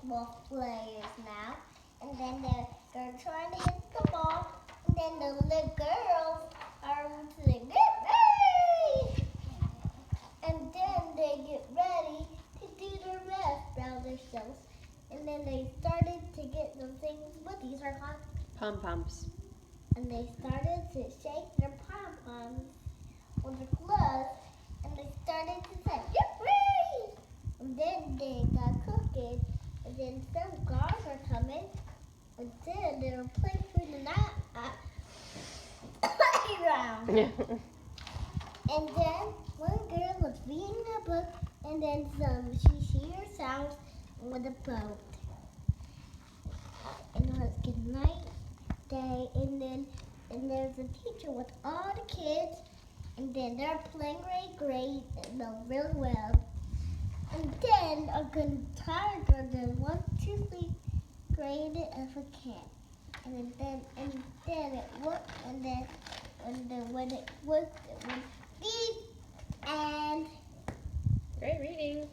basketball players now. And then they're trying to hit the ball. And then the little girls are saying, get ready! And then they get ready to do their rest around themselves. And then they started to get the things, what these are called? Pom-poms. And they started to shake their pom-poms with their gloves. And they started to say, get ready! And then they got cooking. And then some guards are coming. And then they were playing through the night playground. And then one girl was reading a book, and then she hears sounds with a boat. And it was good night day, and there's a teacher with all the kids, and then they're playing really great and really well. And then a good tiger that wants to sleep graded as a cat. And then it worked, and then when it worked, it went beep and Great reading.